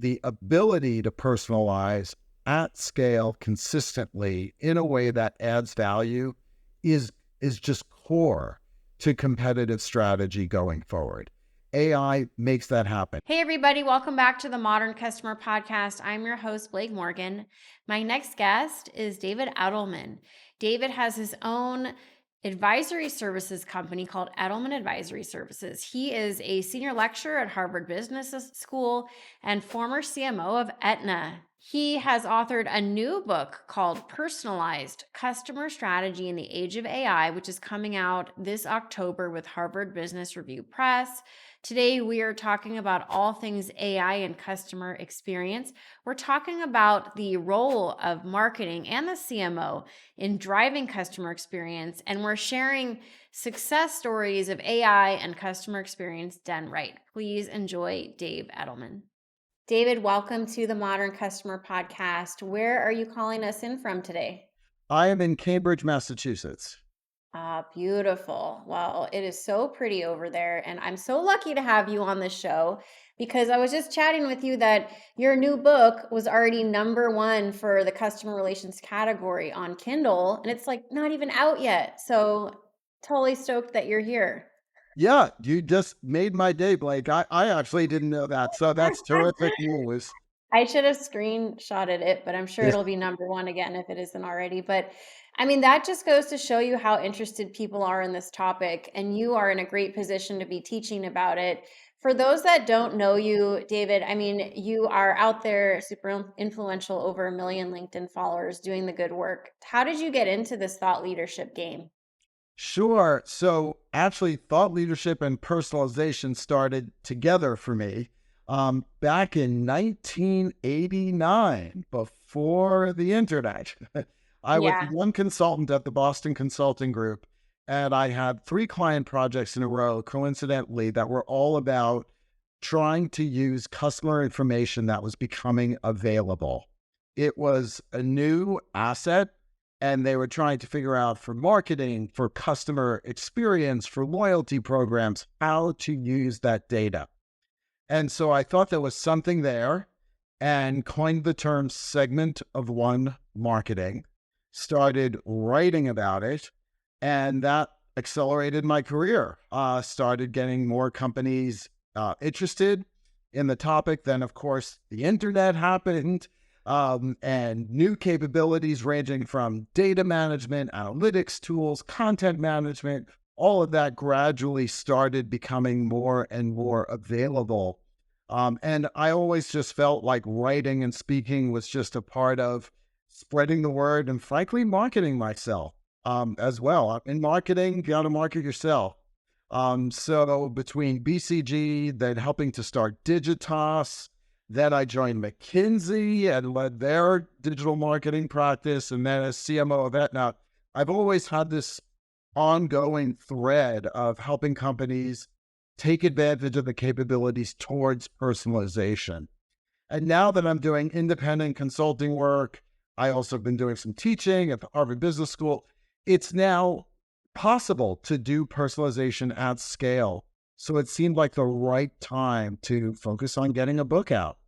the ability to personalize at scale consistently in a way that adds value is just core to competitive strategy going forward. AI makes that happen. Hey everybody, welcome back to the Modern Customer Podcast. I'm your host, Blake Morgan. My next guest is David Edelman. David has his own advisory services company called Edelman Advisory Services. He is a senior lecturer at Harvard Business School and former CMO of Aetna. He has authored a new book called Personalized Customer Strategy in the Age of AI, which is coming out this October with Harvard Business Review Press. Today, we are talking about all things AI and customer experience. We're talking about the role of marketing and the CMO in driving customer experience, and we're sharing success stories of AI and customer experience done right. Please enjoy Dave Edelman. David, welcome to the Modern Customer Podcast. Where are you calling us in from today? I am in Cambridge, Massachusetts. Ah, beautiful. Well, it is so pretty over there. And I'm so lucky to have you on the show because I was just chatting with you that your new book was already #1 for the customer relations category on Kindle. And it's like not even out yet. So totally stoked that you're here. Yeah, you just made my day, Blake. I actually didn't know that. So that's terrific news. I should have screenshotted it, but I'm sure Yeah. it'll be #1 again if it isn't already. But I mean, that just goes to show you how interested people are in this topic, and you are in a great position to be teaching about it. For those that don't know you, David, I mean, you are out there super influential, over 1 million LinkedIn followers doing the good work. How did you get into this thought leadership game? Sure. So actually, thought leadership and personalization started together for me back in 1989, before the internet. I was Yeah. one consultant at the Boston Consulting Group, and I had 3 client projects in a row, coincidentally, that were all about trying to use customer information that was becoming available. It was a new asset, and they were trying to figure out for marketing, for customer experience, for loyalty programs, how to use that data. And so I thought there was something there and coined the term segment of one marketing, started writing about it, and that accelerated my career. Started getting more companies interested in the topic. Then, of course, the internet happened. And new capabilities ranging from data management, analytics tools, content management, all of that gradually started becoming more and more available. And I always just felt like writing and speaking was just a part of spreading the word and, frankly, marketing myself as well. In marketing, you got to market yourself. So between BCG, then helping to start Digitas, then I joined McKinsey and led their digital marketing practice. And then as CMO of Aetna, I've always had this ongoing thread of helping companies take advantage of the capabilities towards personalization. And now that I'm doing independent consulting work, I also have been doing some teaching at the Harvard Business School. It's now possible to do personalization at scale. So it seemed like the right time to focus on getting a book out.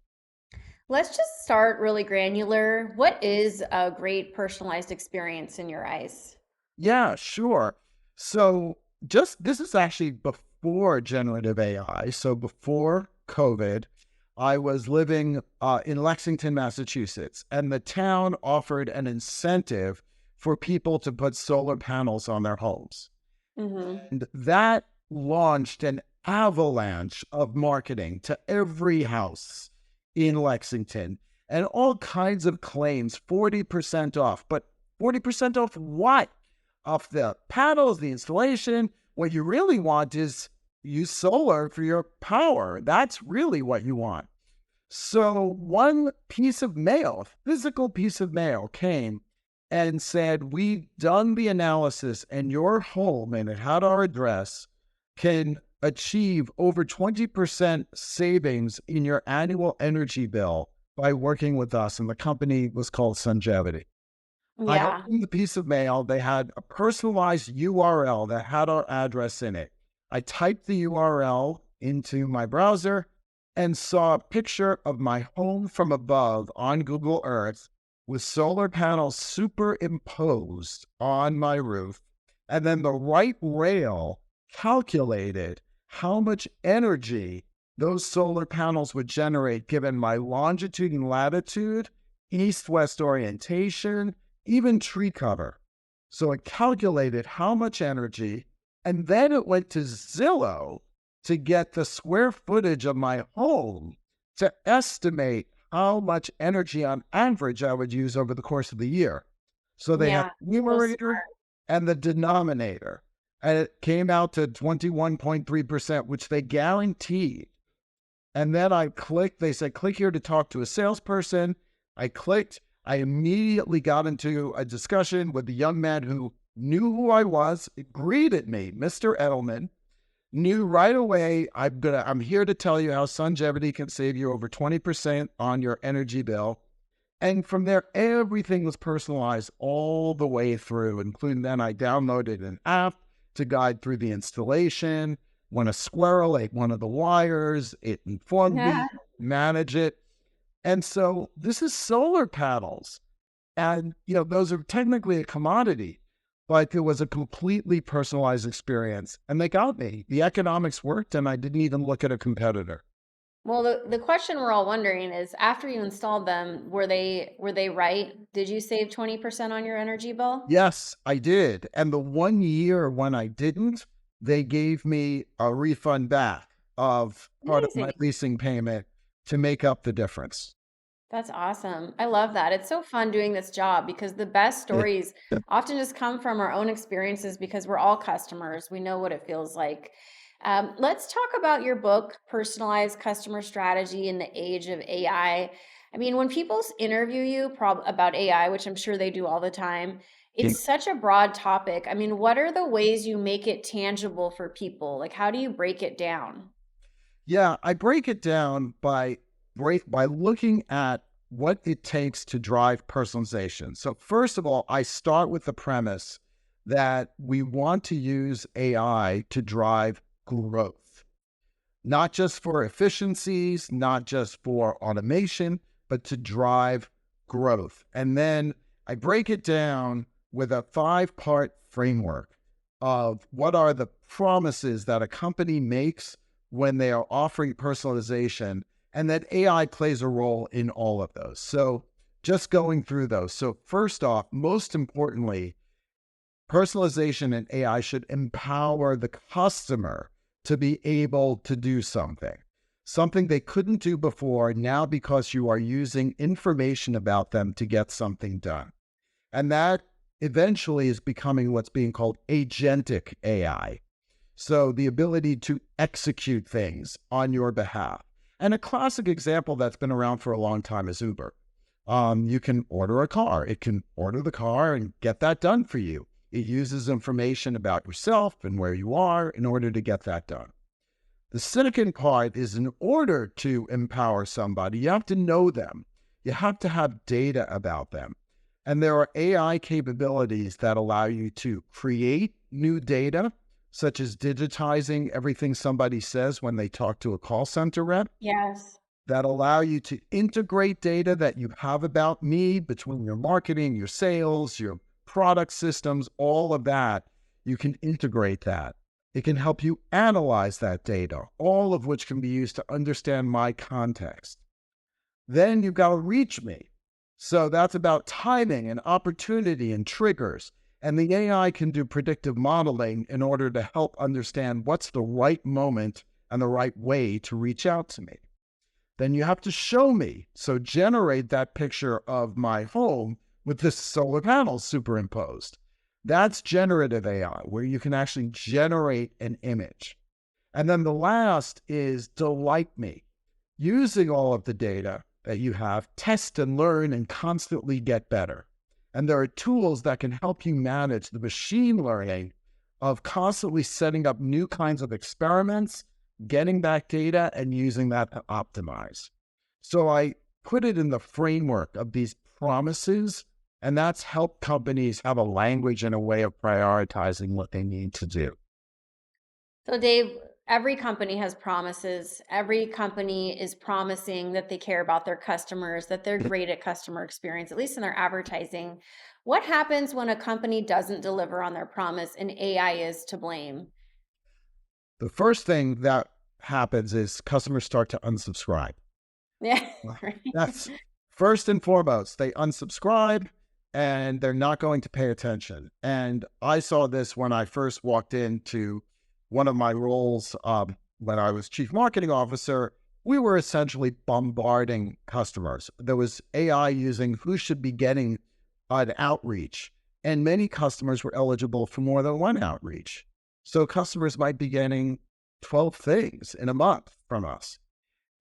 Let's just start really granular. What is a great personalized experience in your eyes? Yeah, sure. So this is actually before generative AI. So before COVID, I was living in Lexington, Massachusetts, and the town offered an incentive for people to put solar panels on their homes. Mm-hmm. And that launched an avalanche of marketing to every house in Lexington, and all kinds of claims, 40% off. But 40% off what? Off the panels, the installation. What you really want is use solar for your power. That's really what you want. So one piece of mail, a physical piece of mail, came and said, we've done the analysis, and your home, and it had our address, can achieve over 20% savings in your annual energy bill by working with us. And the company was called Sungevity. I Yeah. opened the piece of mail. They had a personalized URL that had our address in it. I typed the URL into my browser, and saw a picture of my home from above on Google Earth with solar panels superimposed on my roof. And then the right rail calculated how much energy those solar panels would generate given my longitude and latitude, east-west orientation, even tree cover. So it calculated how much energy, and then it went to Zillow to get the square footage of my home to estimate how much energy on average I would use over the course of the year. So they had Yeah, the so numerator smart. and the denominator. And it came out to 21.3%, which they guaranteed. And then I clicked, they said, click here to talk to a salesperson. I clicked, I immediately got into a discussion with the young man who knew who I was, greeted me, Mr. Edelman, knew right away, I'm here to tell you how Sungevity can save you over 20% on your energy bill. And from there, everything was personalized all the way through, including then I downloaded an app to guide through the installation. When a squirrel ate one of the wires, it informed Yeah. me, manage it. And so this is solar panels. And, those are technically a commodity, but it was a completely personalized experience. And they got me. The economics worked, and I didn't even look at a competitor. Well, the question we're all wondering is after you installed them, were they right? Did you save 20% on your energy bill? Yes, I did. And the 1 year when I didn't, they gave me a refund back of part of my Amazing. leasing payment to make up the difference. That's awesome. I love that. It's so fun doing this job because the best Yeah. stories often just come from our own experiences because we're all customers. We know what it feels like. Let's talk about your book, Personalized Customer Strategy in the Age of AI. I mean, when people interview you about AI, which I'm sure they do all the time, Yeah. it's such a broad topic. I mean, what are the ways you make it tangible for people? Like, how do you break it down? Yeah, I break it down by looking at what it takes to drive personalization. So first of all, I start with the premise that we want to use AI to drive growth, not just for efficiencies, not just for automation, but to drive growth. And then I break it down with a 5-part framework of what are the promises that a company makes when they are offering personalization, and that AI plays a role in all of those. So just going through those. So first off, most importantly, personalization and AI should empower the customer to be able to do something they couldn't do before now because you are using information about them to get something done. And that eventually is becoming what's being called agentic AI. So the ability to execute things on your behalf. And a classic example that's been around for a long time is Uber. You can order a car. It can order the car and get that done for you. It uses information about yourself and where you are in order to get that done. The second part is in order to empower somebody, you have to know them. You have to have data about them. And there are AI capabilities that allow you to create new data, such as digitizing everything somebody says when they talk to a call center rep, Yes. that allow you to integrate data that you have about me between your marketing, your sales, your product systems, all of that. You can integrate that. It can help you analyze that data, all of which can be used to understand my context. Then you've got to reach me. So that's about timing and opportunity and triggers. And the AI can do predictive modeling in order to help understand what's the right moment and the right way to reach out to me. Then you have to show me. So generate that picture of my home with the solar panels superimposed. That's generative AI, where you can actually generate an image. And then the last is delight me. Using all of the data that you have, test and learn and constantly get better. And there are tools that can help you manage the machine learning of constantly setting up new kinds of experiments, getting back data, and using that to optimize. So I put it in the framework of these promises, and that's helped companies have a language and a way of prioritizing what they need to do. So, Dave, every company has promises. Every company is promising that they care about their customers, that they're great at customer experience, at least in their advertising. What happens when a company doesn't deliver on their promise and AI is to blame? The first thing that happens is customers start to unsubscribe. Yeah, Well, right. that's first and foremost. They unsubscribe and they're not going to pay attention. And I saw this when I first walked into one of my roles when I was chief marketing officer. We were essentially bombarding customers. There was AI using who should be getting an outreach, and many customers were eligible for more than one outreach. So customers might be getting 12 things in a month from us.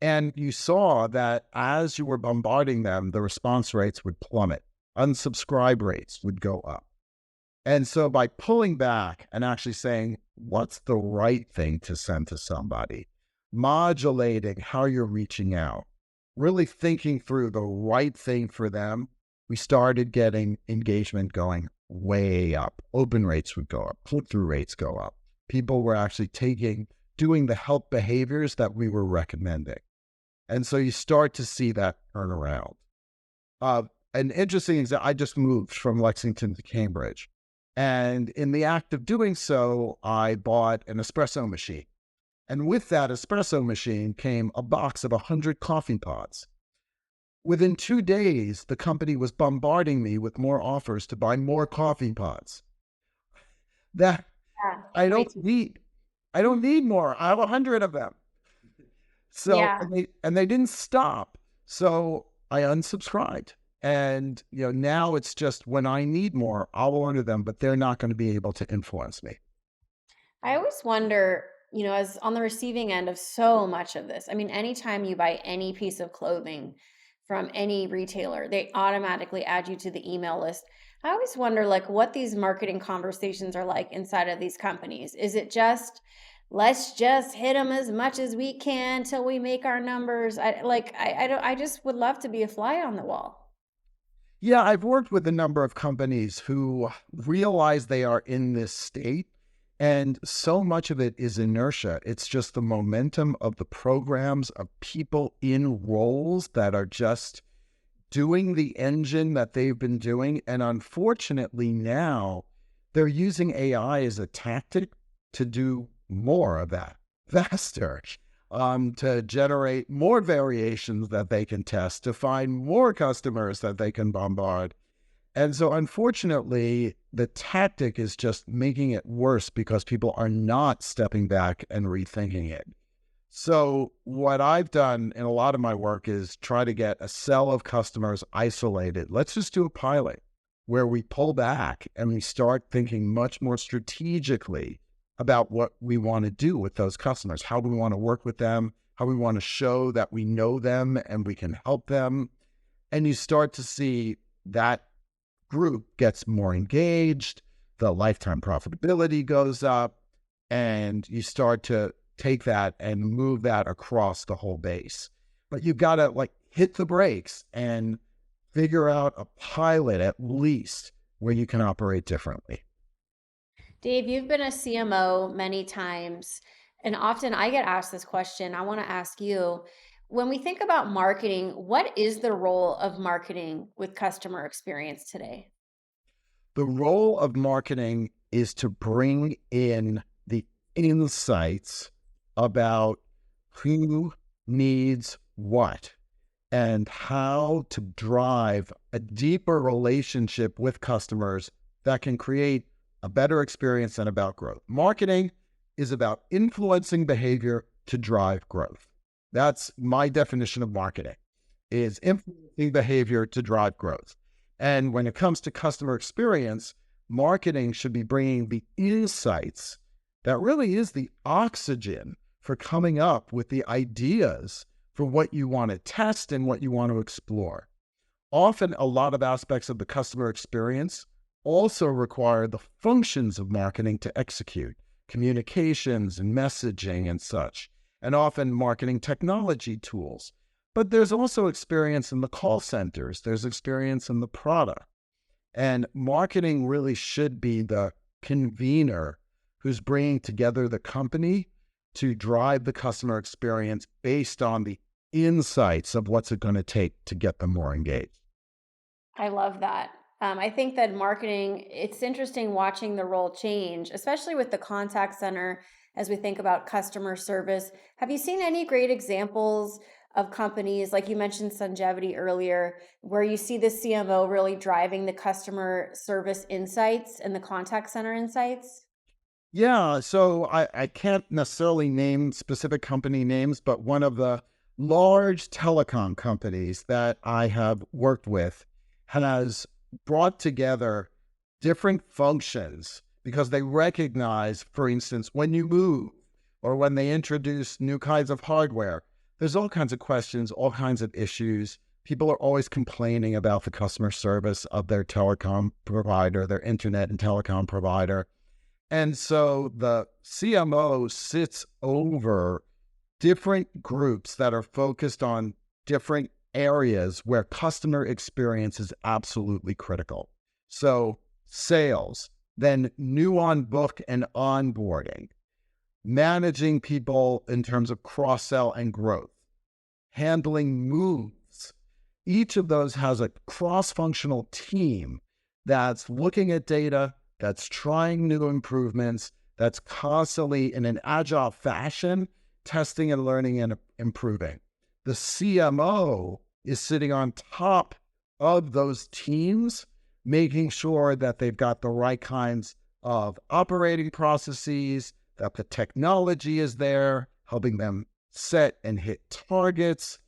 And you saw that as you were bombarding them, the response rates would plummet. Unsubscribe rates would go up. And so by pulling back and actually saying, what's the right thing to send to somebody, modulating how you're reaching out, really thinking through the right thing for them, we started getting engagement going way up. Open rates would go up, click-through rates go up. People were actually doing the help behaviors that we were recommending. And so you start to see that turn around. An interesting example, I just moved from Lexington to Cambridge. And in the act of doing so, I bought an espresso machine. And with that espresso machine came a box of 100 coffee pods. Within 2 days, the company was bombarding me with more offers to buy more coffee pods. That Yeah. I Way don't too. need. I don't need more. I have 100 of them. So Yeah. and they didn't stop. So I unsubscribed. And now it's just when I need more, I'll order them, but they're not going to be able to influence me. I always wonder, as on the receiving end of so much of this, I mean, anytime you buy any piece of clothing from any retailer, they automatically add you to the email list. I always wonder, like, what these marketing conversations are like inside of these companies. Is it just, let's just hit them as much as we can till we make our numbers? I don't, I just would love to be a fly on the wall. Yeah, I've worked with a number of companies who realize they are in this state, and so much of it is inertia. It's just the momentum of the programs of people in roles that are just doing the engine that they've been doing. And unfortunately, now they're using AI as a tactic to do more of that faster, to generate more variations that they can test, to find more customers that they can bombard. And so, unfortunately, the tactic is just making it worse because people are not stepping back and rethinking it. So what I've done in a lot of my work is try to get a cell of customers isolated. Let's just do a pilot where we pull back and we start thinking much more strategically about what we want to do with those customers. How do we want to work with them? How we want to show that we know them and we can help them. And you start to see that group gets more engaged, the lifetime profitability goes up, and you start to take that and move that across the whole base. But you've got to hit the brakes and figure out a pilot at least where you can operate differently. Dave, you've been a CMO many times, and often I get asked this question. I want to ask you, when we think about marketing, what is the role of marketing with customer experience today? The role of marketing is to bring in the insights about who needs what and how to drive a deeper relationship with customers that can create a better experience and about growth. Marketing is about influencing behavior to drive growth. That's my definition of marketing, is influencing behavior to drive growth. And when it comes to customer experience, marketing should be bringing the insights that really is the oxygen for coming up with the ideas for what you want to test and what you want to explore. Often, a lot of aspects of the customer experience also require the functions of marketing to execute, communications and messaging and such, and often marketing technology tools. But there's also experience in the call centers. There's experience in the product. And marketing really should be the convener who's bringing together the company to drive the customer experience based on the insights of what's it going to take to get them more engaged. I love that. I think that marketing, it's interesting watching the role change, especially with the contact center as we think about customer service. Have you seen any great examples of companies, like you mentioned Sungevity earlier, where you see the CMO really driving the customer service insights and the contact center insights? Yeah, so I can't necessarily name specific company names, but one of the large telecom companies that I have worked with has brought together different functions because they recognize, for instance, when you move or when they introduce new kinds of hardware, there's all kinds of questions, all kinds of issues. People are always complaining about the customer service of their telecom provider, their internet and telecom provider. And so the CMO sits over different groups that are focused on different areas where customer experience is absolutely critical. So sales, then new on book and onboarding, managing people in terms of cross-sell and growth, handling moves. Each of those has a cross-functional team that's looking at data, that's trying new improvements, that's constantly in an agile fashion, testing and learning and improving. The CMO is sitting on top of those teams, making sure that they've got the right kinds of operating processes, that the technology is there, helping them set and hit targets.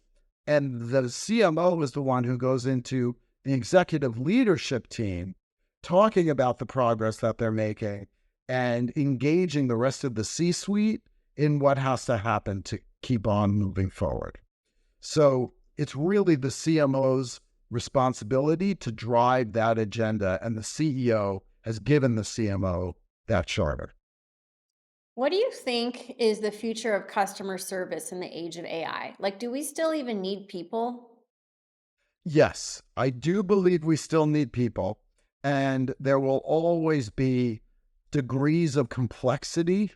And the CMO is the one who goes into the executive leadership team talking about the progress that they're making and engaging the rest of the C-suite in what has to happen to keep on moving forward. So it's really the CMO's responsibility to drive that agenda, and the CEO has given the CMO that charter. What do you think is the future of customer service in the age of AI? Like, do we still even need people? Yes, I do believe we still need people, and there will always be degrees of complexity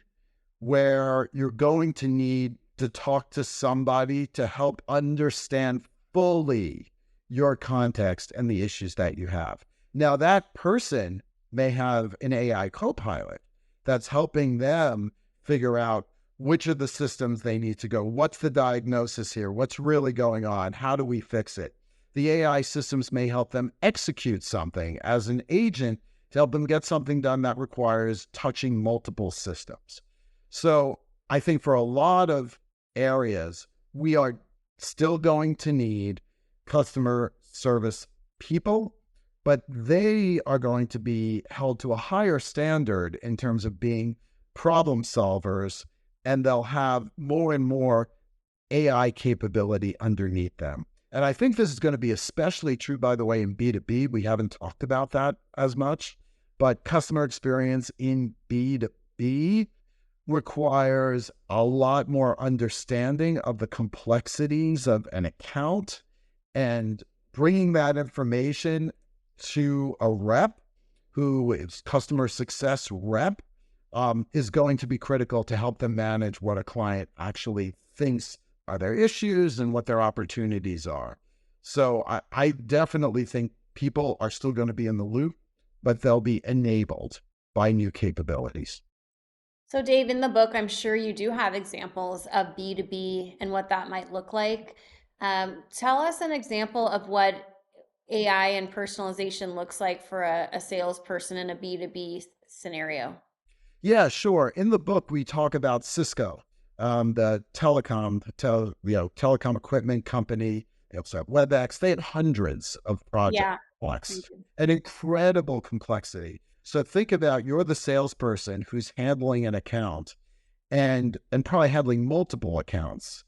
where you're going to need to talk to somebody to help understand fully your context and the issues that you have. Now, that person may have an AI co-pilot that's helping them figure out which of the systems they need to go. What's the diagnosis here? What's really going on? How do we fix it? The AI systems may help them execute something as an agent to help them get something done that requires touching multiple systems. So I think for a lot of areas, we are still going to need customer service people, but they are going to be held to a higher standard in terms of being problem solvers, and they'll have more and more AI capability underneath them. And I think this is going to be especially true, by the way, in B2B. We haven't talked about that as much, but customer experience in B2B requires a lot more understanding of the complexities of an account, and bringing that information to a rep who is customer success rep is going to be critical to help them manage what a client actually thinks are their issues and what their opportunities are. So I definitely think people are still going to be in the loop, but they'll be enabled by new capabilities. So, Dave, in the book, I'm sure you do have examples of B2B and what that might look like. Tell us an example of what AI and personalization looks like for a salesperson in a B2B scenario. Yeah, sure. In the book, we talk about Cisco, the telecom equipment company. They also have WebEx. They had hundreds of Yeah. projects, an incredible complexity. So think about, you're the salesperson who's handling an account and probably handling multiple accounts.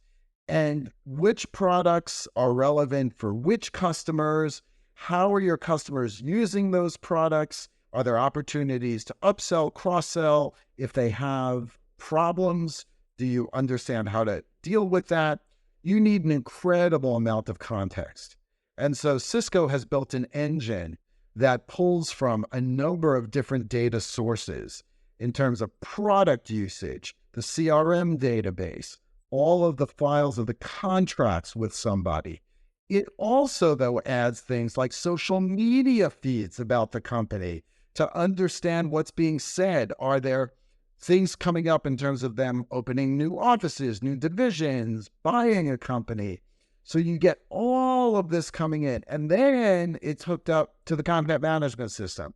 And which products are relevant for which customers? How are your customers using those products? Are there opportunities to upsell, cross-sell? If they have problems, do you understand how to deal with that? You need an incredible amount of context. And so Cisco has built an engine that pulls from a number of different data sources in terms of product usage, the CRM database, all of the files of the contracts with somebody. It also, though, adds things like social media feeds about the company to understand what's being said. Are there things coming up in terms of them opening new offices, new divisions, buying a company? So you get all of this coming in, and then it's hooked up to the content management system.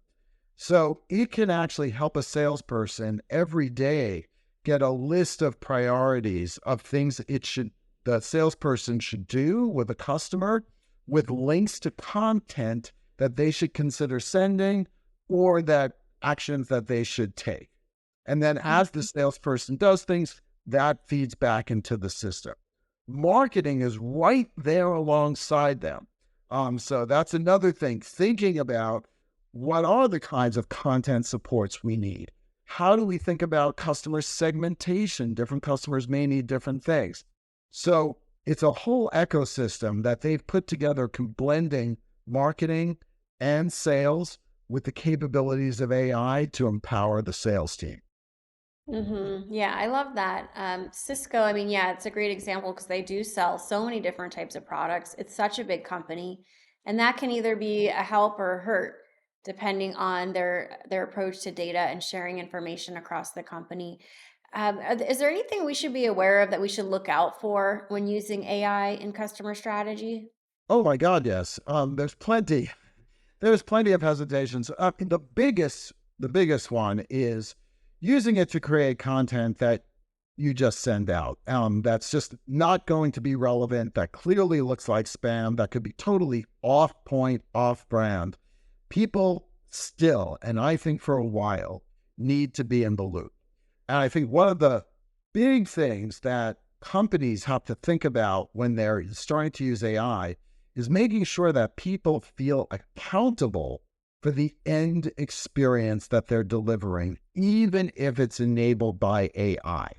So it can actually help a salesperson every day get a list of priorities of things the salesperson should do with a customer, with links to content that they should consider sending or that actions that they should take. And then as the salesperson does things, that feeds back into the system. Marketing is right there alongside them. So that's another thing, thinking about what are the kinds of content supports we need? How do we think about customer segmentation? Different customers may need different things. So it's a whole ecosystem that they've put together, blending marketing and sales with the capabilities of AI to empower the sales team. Yeah, I love that. Cisco, I mean, yeah, it's a great example because they do sell so many different types of products. It's such a big company, and that can either be a help or a hurt depending on their approach to data and sharing information across the company. Is there anything we should be aware of that we should look out for when using AI in customer strategy? Oh my God, yes. There's plenty of hesitations. The biggest one is using it to create content that you just send out. That's just not going to be relevant. That clearly looks like spam. That could be totally off point, off brand. People still, and I think for a while, need to be in the loop. And I think one of the big things that companies have to think about when they're starting to use AI is making sure that people feel accountable for the end experience that they're delivering, even if it's enabled by AI.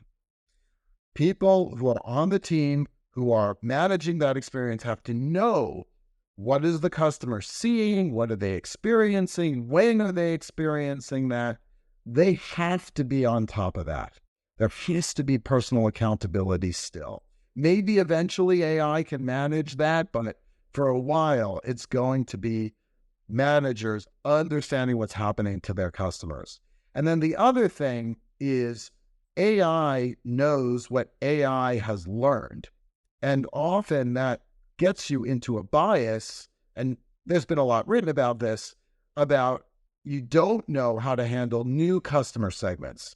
People who are on the team, who are managing that experience, have to know what is the customer seeing, what are they experiencing, when are they experiencing that. They have to be on top of that. There has to be personal accountability still. Maybe eventually AI can manage that, but for a while, it's going to be managers understanding what's happening to their customers. And then the other thing is AI knows what AI has learned. And often that gets you into a bias. And there's been a lot written about this, about you don't know how to handle new customer segments,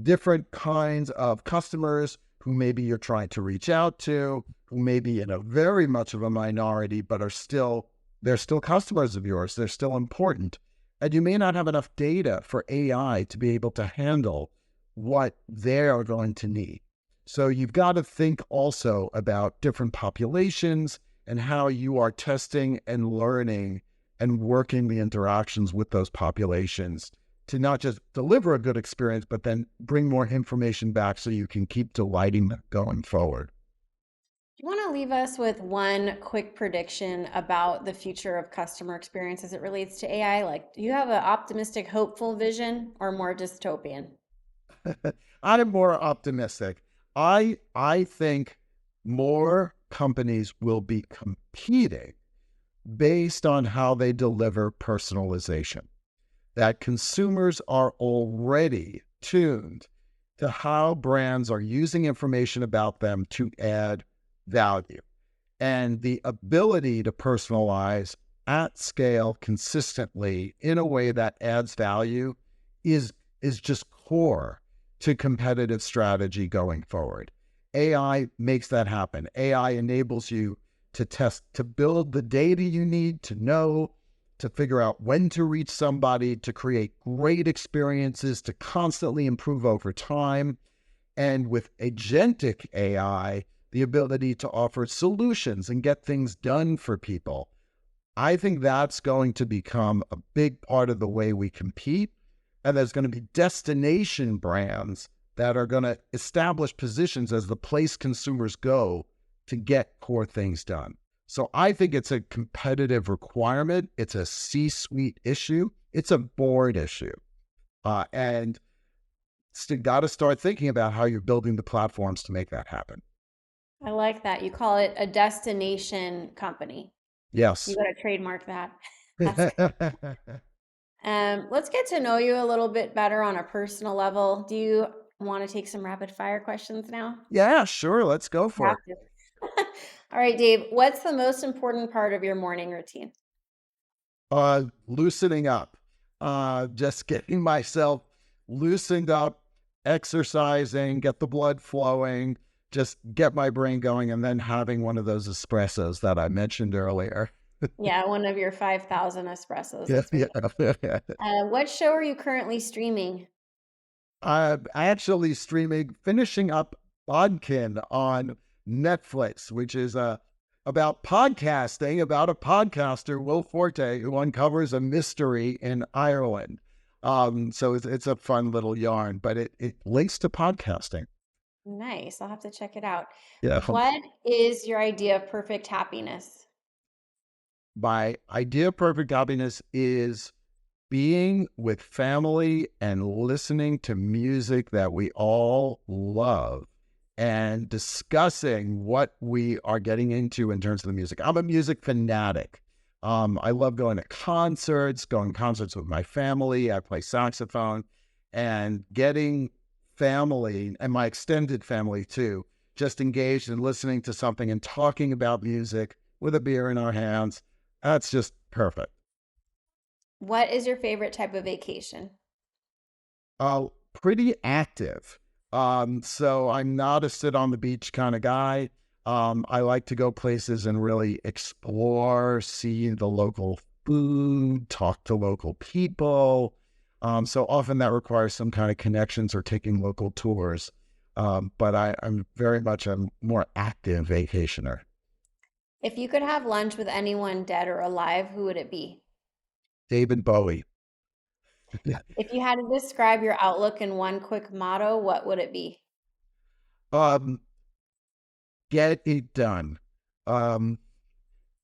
different kinds of customers who maybe you're trying to reach out to, who may be in a very much of a minority, but they're still customers of yours. They're still important. And you may not have enough data for AI to be able to handle what they are going to need. So you've got to think also about different populations and how you are testing and learning and working the interactions with those populations to not just deliver a good experience, but then bring more information back so you can keep delighting them going forward. Do you want to leave us with one quick prediction about the future of customer experience as it relates to AI? Like, do you have an optimistic, hopeful vision or more dystopian? I'm more optimistic. I think more companies will be competing based on how they deliver personalization. That consumers are already tuned to how brands are using information about them to add value. And the ability to personalize at scale consistently in a way that adds value is just core to competitive strategy going forward. AI makes that happen. AI enables you to test, to build the data you need to know, to figure out when to reach somebody, to create great experiences, to constantly improve over time. And with agentic AI, the ability to offer solutions and get things done for people. I think that's going to become a big part of the way we compete. And there's going to be destination brands that are going to establish positions as the place consumers go to get core things done. So I think it's a competitive requirement. It's a C-suite issue. It's a board issue. And got to start thinking about how you're building the platforms to make that happen. I like that. You call it a destination company. You Yes. got to trademark that. That's good. Let's get to know you a little bit better on a personal level. Do you want to take some rapid fire questions now? Yeah, sure. Let's go for Have it. to. All right, Dave, what's the most important part of your morning routine? Loosening up, just getting myself loosened up, exercising, get the blood flowing, just get my brain going, and then having one of those espressos that I mentioned earlier. Yeah, one of your 5,000 espressos. Yeah, That's really yeah. What show are you currently streaming? I'm actually streaming, finishing up Bodkin on Netflix, which is about podcasting, about a podcaster, Will Forte, who uncovers a mystery in Ireland. So it's a fun little yarn, but it links to podcasting. Nice. I'll have to check it out. Yeah. What is your idea of perfect happiness? My idea of perfect happiness is being with family and listening to music that we all love and discussing what we are getting into in terms of the music. I'm a music fanatic. I love going to concerts, going to concerts with my family. I play saxophone, and getting family and my extended family too, just engaged in listening to something and talking about music with a beer in our hands. That's just perfect. What is your favorite type of vacation? Pretty active. So I'm not a sit on the beach kind of guy. I like to go places and really explore, see the local food, talk to local people. So often that requires some kind of connections or taking local tours. But I'm very much a more active vacationer. If you could have lunch with anyone dead or alive, who would it be? David Bowie. If you had to describe your outlook in one quick motto, what would it be? um, get it done. Um,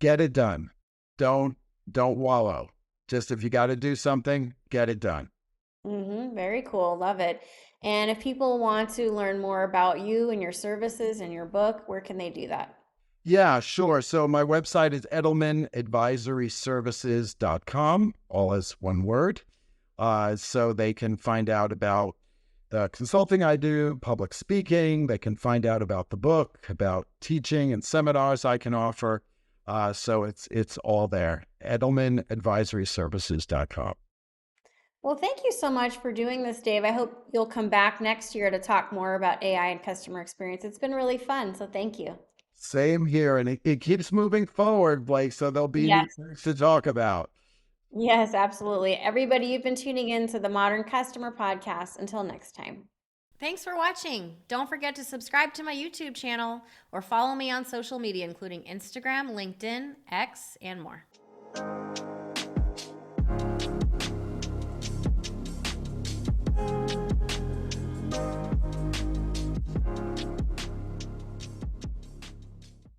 get it done. Don't don't wallow. Just if you got to do something, get it done. Very cool. Love it. And if people want to learn more about you and your services and your book, where can they do that? Yeah, sure. So my website is edelmanadvisoryservices.com, all as one word. So they can find out about the consulting I do, public speaking. They can find out about the book, about teaching and seminars I can offer. So it's all there. Edelmanadvisoryservices.com. Well, thank you so much for doing this, Dave. I hope you'll come back next year to talk more about AI and customer experience. It's been really fun, so thank you. Same here. And it keeps moving forward, Blake. So there'll be new Yes. things to talk about. Yes, absolutely. Everybody, you've been tuning in to the Modern Customer Podcast. Until next time. Thanks for watching. Don't forget to subscribe to my YouTube channel or follow me on social media, including Instagram, LinkedIn, X, and more.